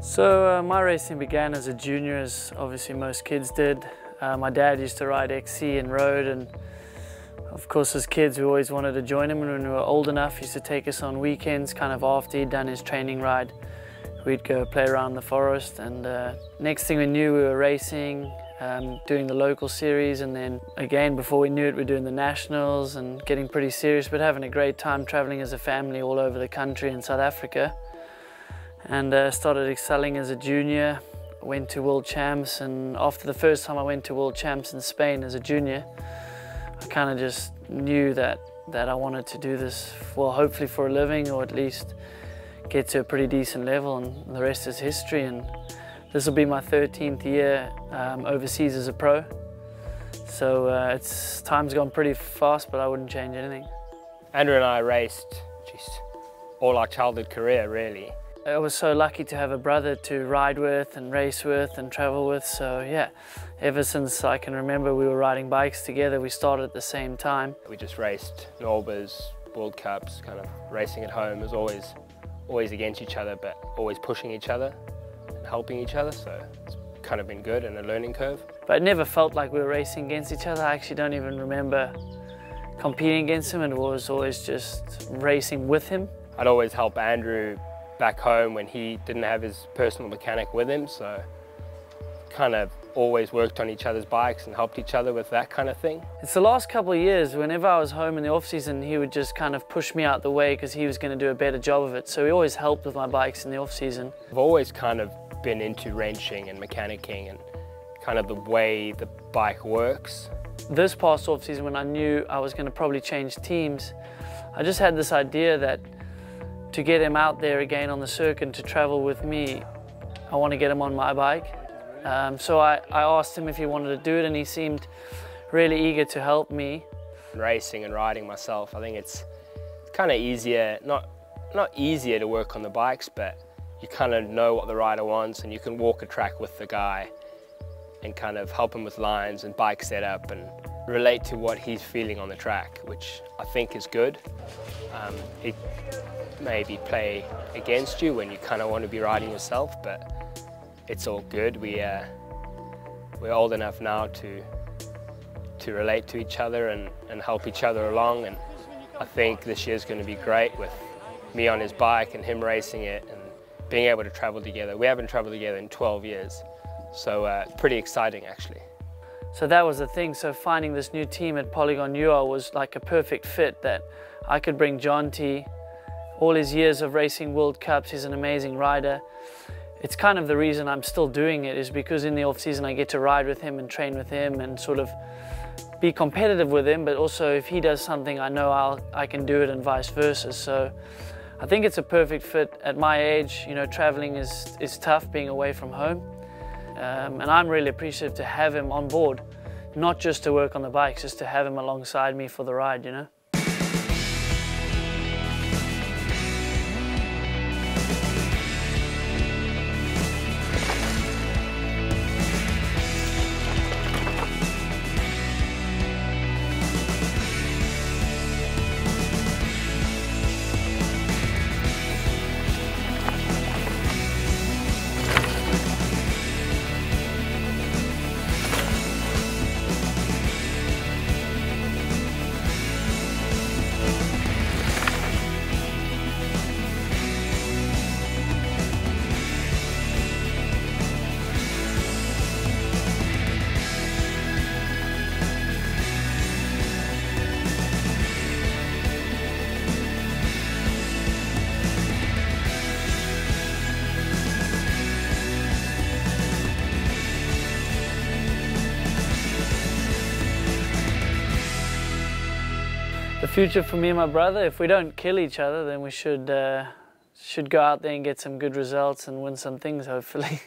So my racing began as a junior, as obviously most kids did. My dad used to ride XC and road, and of course as kids we always wanted to join him, and when we were old enough he used to take us on weekends, kind of after he'd done his training ride. We'd go play around the forest, and next thing we knew we were racing, doing the local series, and then again before we knew it we're doing the nationals and getting pretty serious, but having a great time traveling as a family all over the country in South Africa. And started excelling as a junior, went to World Champs, and after the first time I went to World Champs in Spain as a junior, I kind of just knew that I wanted to do this, well, hopefully for a living, or at least get to a pretty decent level, and the rest is history. And this will be my 13th year overseas as a pro. So time's gone pretty fast, but I wouldn't change anything. Andrew and I raced, all our childhood career, really. I was so lucky to have a brother to ride with and race with and travel with, so yeah, ever since I can remember we were riding bikes together. We started at the same time. We just raced Norbers, World Cups, kind of racing at home. It was always against each other, but always pushing each other and helping each other, so it's kind of been good and a learning curve. But it never felt like we were racing against each other. I actually don't even remember competing against him. It was always just racing with him. I'd always help Andrew back home when he didn't have his personal mechanic with him, so kind of always worked on each other's bikes and helped each other with that kind of thing. It's the last couple of years, whenever I was home in the off-season, he would just kind of push me out the way because he was going to do a better job of it, so he always helped with my bikes in the off-season. I've always kind of been into wrenching and mechanicking and kind of the way the bike works. This past off-season, when I knew I was going to probably change teams, I just had this idea that to get him out there again on the circuit and to travel with me, I want to get him on my bike. So I asked him if he wanted to do it, and he seemed really eager to help me. Racing and riding myself, I think it's kind of easier, not easier to work on the bikes, but you kind of know what the rider wants, and you can walk a track with the guy and kind of help him with lines and bike setup and relate to what he's feeling on the track, which I think is good. It maybe play against you when you kind of want to be riding yourself, but it's all good. We're old enough now to relate to each other and help each other along, and I think this year's going to be great with me on his bike and him racing it and being able to travel together. We haven't traveled together in 12 years, so pretty exciting actually. So that was the thing, so finding this new team at Polygon was like a perfect fit, that I could bring John T. All his years of racing World Cups, he's an amazing rider. It's kind of the reason I'm still doing it, is because in the off-season I get to ride with him and train with him and sort of be competitive with him, but also if he does something I know I can do it, and vice versa. So I think it's a perfect fit at my age. You know, traveling is tough, being away from home. And I'm really appreciative to have him on board, not just to work on the bikes, just to have him alongside me for the ride, you know. The future for me and my brother, if we don't kill each other, then we should go out there and get some good results and win some things, hopefully.